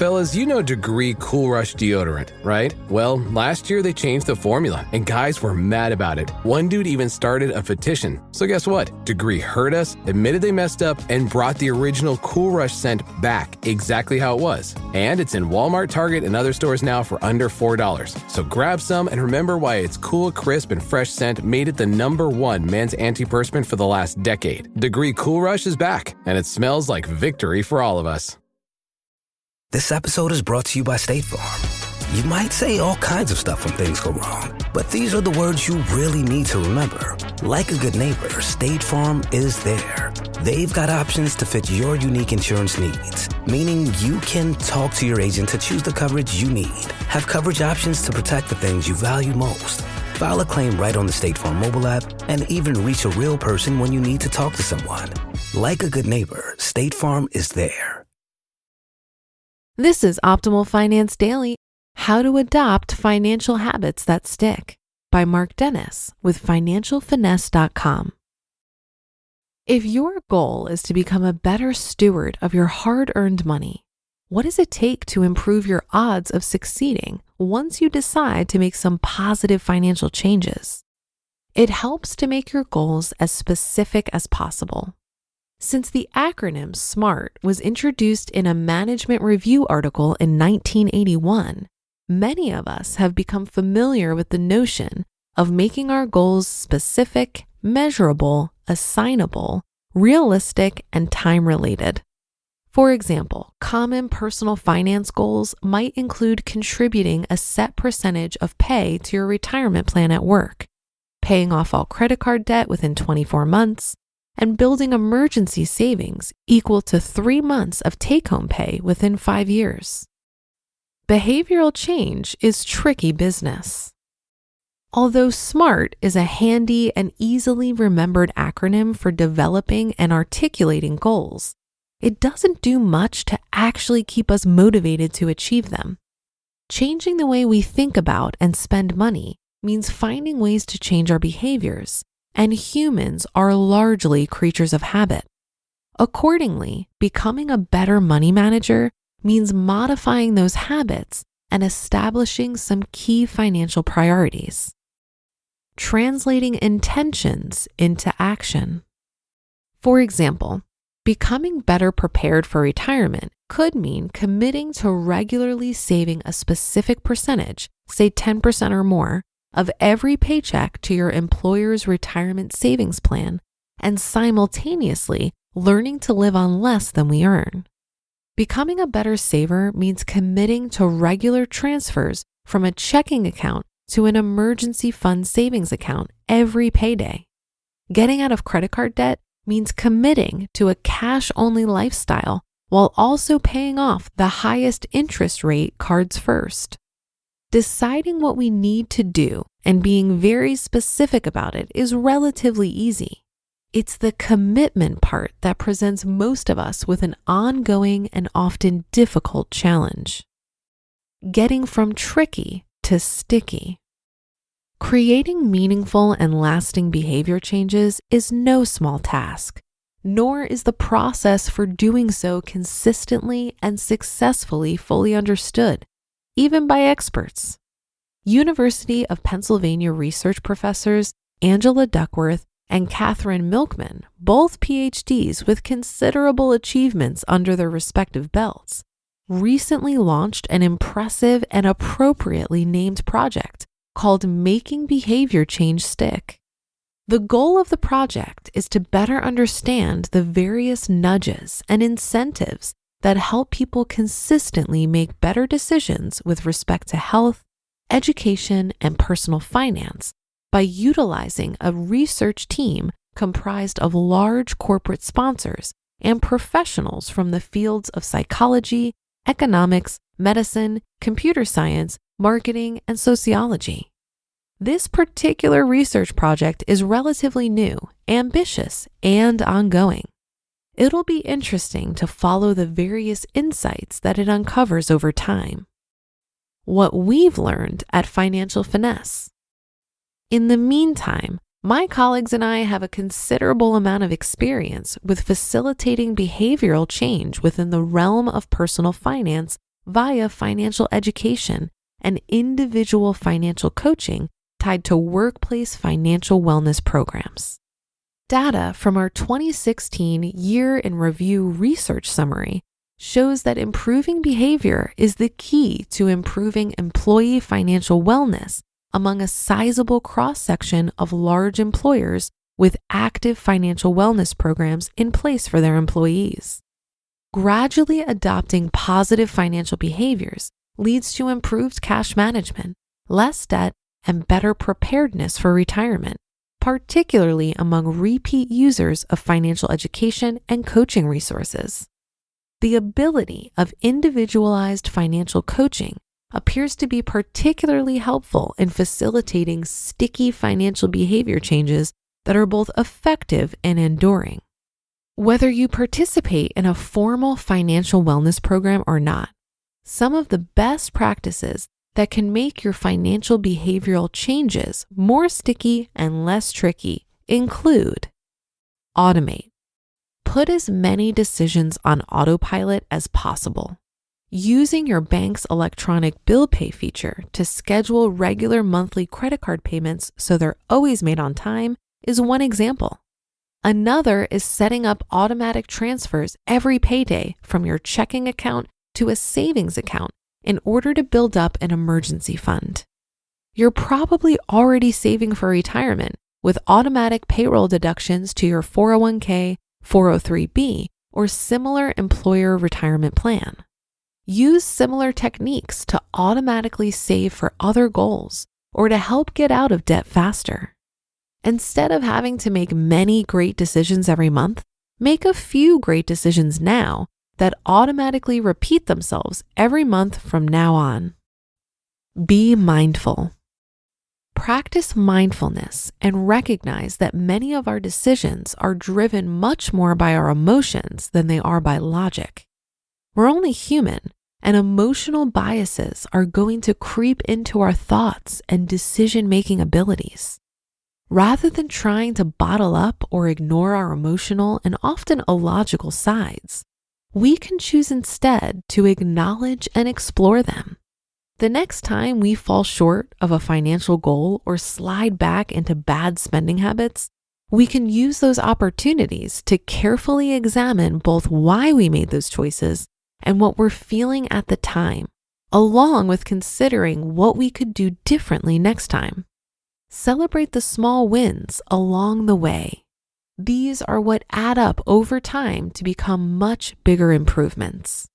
Fellas, you know Degree Cool Rush deodorant, right? Well, last year they changed the formula, and guys were mad about it. One dude even started a petition. So guess what? Degree heard us, admitted they messed up, and brought the original Cool Rush scent back exactly how it was. And it's in Walmart, Target, and other stores now for under $4. So grab some and remember why its cool, crisp, and fresh scent made it the #1 men's antiperspirant for the last decade. Degree Cool Rush is back, and it smells like victory for all of us. This episode is brought to you by State Farm. You might say all kinds of stuff when things go wrong, but these are the words you really need to remember. Like a good neighbor, State Farm is there. They've got options to fit your unique insurance needs, meaning you can talk to your agent to choose the coverage you need, have coverage options to protect the things you value most, file a claim right on the State Farm mobile app, and even reach a real person when you need to talk to someone. Like a good neighbor, State Farm is there. This is Optimal Finance Daily, How to Adopt Financial Habits That Stick by Mark Dennis with financialfinesse.com. If your goal is to become a better steward of your hard-earned money, what does it take to improve your odds of succeeding once you decide to make some positive financial changes? It helps to make your goals as specific as possible. Since the acronym SMART was introduced in a management review article in 1981, many of us have become familiar with the notion of making our goals specific, measurable, assignable, realistic, and time-related. For example, common personal finance goals might include contributing a set percentage of pay to your retirement plan at work, paying off all credit card debt within 24 months, and building emergency savings equal to 3 months of take-home pay within 5 years. Behavioral change is tricky business. Although SMART is a handy and easily remembered acronym for developing and articulating goals, it doesn't do much to actually keep us motivated to achieve them. Changing the way we think about and spend money means finding ways to change our behaviors, and humans are largely creatures of habit. Accordingly, becoming a better money manager means modifying those habits and establishing some key financial priorities. Translating intentions into action. For example, becoming better prepared for retirement could mean committing to regularly saving a specific percentage, say 10% or more, of every paycheck to your employer's retirement savings plan and simultaneously learning to live on less than we earn. Becoming a better saver means committing to regular transfers from a checking account to an emergency fund savings account every payday. Getting out of credit card debt means committing to a cash-only lifestyle while also paying off the highest interest rate cards first. Deciding what we need to do and being very specific about it is relatively easy. It's the commitment part that presents most of us with an ongoing and often difficult challenge. Getting from tricky to sticky. Creating meaningful and lasting behavior changes is no small task, nor is the process for doing so consistently and successfully fully understood, even by experts. University of Pennsylvania research professors Angela Duckworth and Catherine Milkman, both PhDs with considerable achievements under their respective belts, recently launched an impressive and appropriately named project called Making Behavior Change Stick. The goal of the project is to better understand the various nudges and incentives that help people consistently make better decisions with respect to health, education, and personal finance by utilizing a research team comprised of large corporate sponsors and professionals from the fields of psychology, economics, medicine, computer science, marketing, and sociology. This particular research project is relatively new, ambitious, and ongoing. It'll be interesting to follow the various insights that it uncovers over time. What we've learned at Financial Finesse. In the meantime, my colleagues and I have a considerable amount of experience with facilitating behavioral change within the realm of personal finance via financial education and individual financial coaching tied to workplace financial wellness programs. Data from our 2016 Year in Review research summary shows that improving behavior is the key to improving employee financial wellness among a sizable cross-section of large employers with active financial wellness programs in place for their employees. Gradually adopting positive financial behaviors leads to improved cash management, less debt, and better preparedness for retirement, particularly among repeat users of financial education and coaching resources. The ability of individualized financial coaching appears to be particularly helpful in facilitating sticky financial behavior changes that are both effective and enduring. Whether you participate in a formal financial wellness program or not, some of the best practices that can make your financial behavioral changes more sticky and less tricky include: automate. Put as many decisions on autopilot as possible. Using your bank's electronic bill pay feature to schedule regular monthly credit card payments so they're always made on time is one example. Another is setting up automatic transfers every payday from your checking account to a savings account in order to build up an emergency fund. You're probably already saving for retirement with automatic payroll deductions to your 401k, 403b, or similar employer retirement plan. Use similar techniques to automatically save for other goals or to help get out of debt faster. Instead of having to make many great decisions every month, make a few great decisions now that automatically repeat themselves every month from now on. Be mindful. Practice mindfulness and recognize that many of our decisions are driven much more by our emotions than they are by logic. We're only human, and emotional biases are going to creep into our thoughts and decision-making abilities. Rather than trying to bottle up or ignore our emotional and often illogical sides, we can choose instead to acknowledge and explore them. The next time we fall short of a financial goal or slide back into bad spending habits, we can use those opportunities to carefully examine both why we made those choices and what we're feeling at the time, along with considering what we could do differently next time. Celebrate the small wins along the way. These are what add up over time to become much bigger improvements.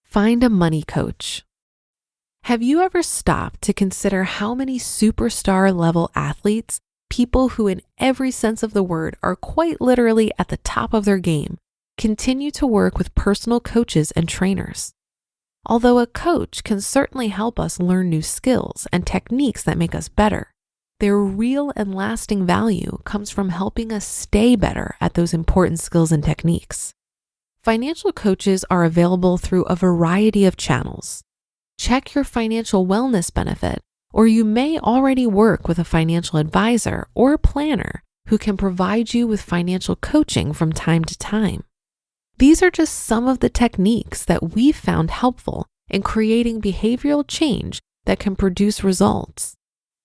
Find a money coach. Have you ever stopped to consider how many superstar level athletes, people who in every sense of the word are quite literally at the top of their game, continue to work with personal coaches and trainers? Although a coach can certainly help us learn new skills and techniques that make us better, their real and lasting value comes from helping us stay better at those important skills and techniques. Financial coaches are available through a variety of channels. Check your financial wellness benefit, or you may already work with a financial advisor or planner who can provide you with financial coaching from time to time. These are just some of the techniques that we've found helpful in creating behavioral change that can produce results.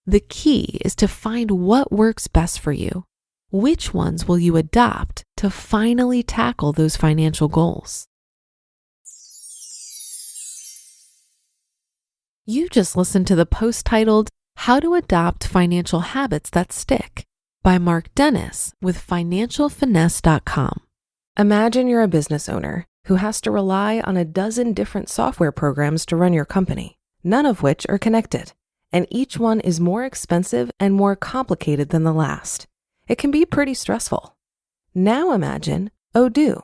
The key is to find what works best for you. Which ones will you adopt to finally tackle those financial goals? You just listened to the post titled, How to Adopt Financial Habits That Stick by Mark Dennis with financialfinesse.com. Imagine you're a business owner who has to rely on a dozen different software programs to run your company, none of which are connected, and each one is more expensive and more complicated than the last. It can be pretty stressful. Now imagine Odoo.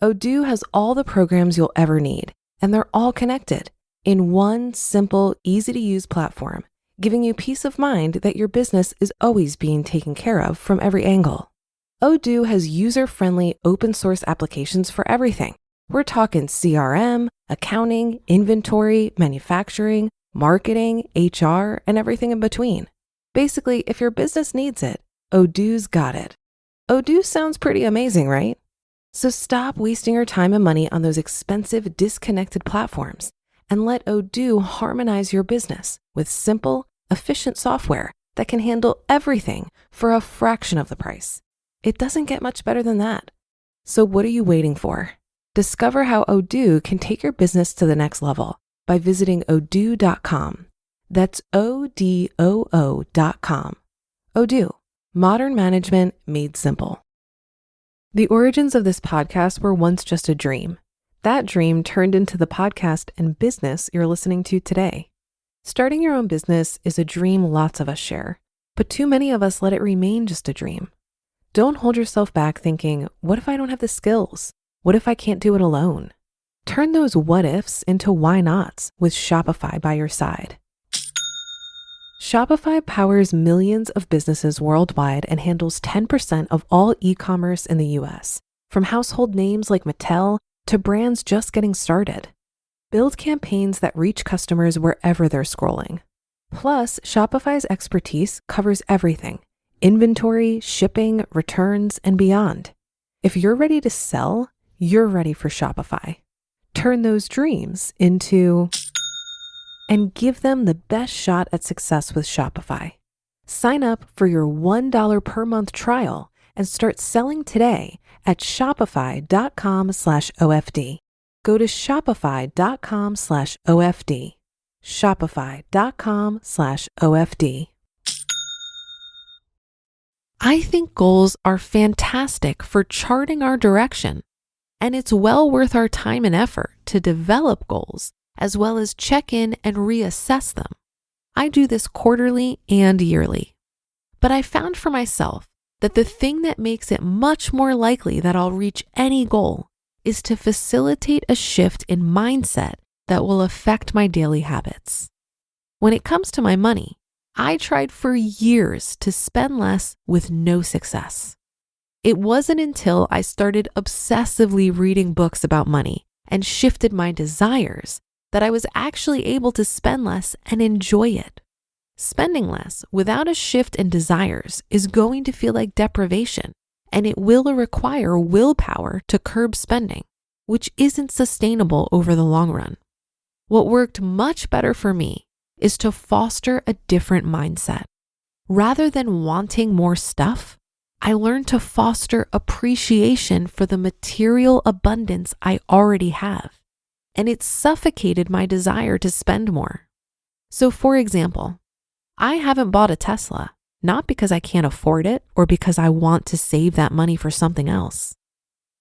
Odoo has all the programs you'll ever need, and they're all connected in one simple, easy-to-use platform, giving you peace of mind that your business is always being taken care of from every angle. Odoo has user-friendly open-source applications for everything. We're talking CRM, accounting, inventory, manufacturing, marketing, HR, and everything in between. Basically, if your business needs it, Odoo's got it. Odoo sounds pretty amazing, right? So stop wasting your time and money on those expensive, disconnected platforms and let Odoo harmonize your business with simple, efficient software that can handle everything for a fraction of the price. It doesn't get much better than that. So what are you waiting for? Discover how Odoo can take your business to the next level by visiting odoo.com. That's ODOO.com. Odoo, modern management made simple. The origins of this podcast were once just a dream. That dream turned into the podcast and business you're listening to today. Starting your own business is a dream lots of us share, but too many of us let it remain just a dream. Don't hold yourself back thinking, what if I don't have the skills? What if I can't do it alone? Turn those what ifs into why nots with Shopify by your side. Shopify powers millions of businesses worldwide and handles 10% of all e-commerce in the US, from household names like Mattel to brands just getting started. Build campaigns that reach customers wherever they're scrolling. Plus, Shopify's expertise covers everything: inventory, shipping, returns, and beyond. If you're ready to sell, you're ready for Shopify. Turn those dreams into and give them the best shot at success with Shopify. Sign up for your $1 per month trial and start selling today at shopify.com/OFD. Go to shopify.com/OFD. Shopify.com/OFD. I think goals are fantastic for charting our direction, and it's well worth our time and effort to develop goals as well as check in and reassess them. I do this quarterly and yearly. But I found for myself that the thing that makes it much more likely that I'll reach any goal is to facilitate a shift in mindset that will affect my daily habits. When it comes to my money, I tried for years to spend less with no success. It wasn't until I started obsessively reading books about money and shifted my desires that I was actually able to spend less and enjoy it. Spending less without a shift in desires is going to feel like deprivation, and it will require willpower to curb spending, which isn't sustainable over the long run. What worked much better for me is to foster a different mindset. Rather than wanting more stuff, I learned to foster appreciation for the material abundance I already have, and it suffocated my desire to spend more. So for example, I haven't bought a Tesla, not because I can't afford it or because I want to save that money for something else.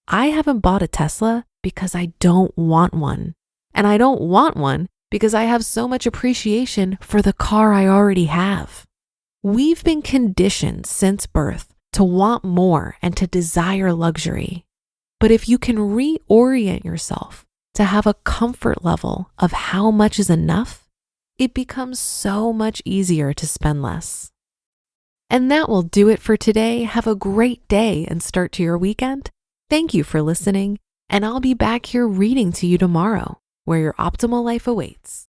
I haven't bought a Tesla because I don't want one. And I don't want one because I have so much appreciation for the car I already have. We've been conditioned since birth to want more and to desire luxury. But if you can reorient yourself to have a comfort level of how much is enough, it becomes so much easier to spend less. And that will do it for today. Have a great day and start to your weekend. Thank you for listening, and I'll be back here reading to you tomorrow, where your optimal life awaits.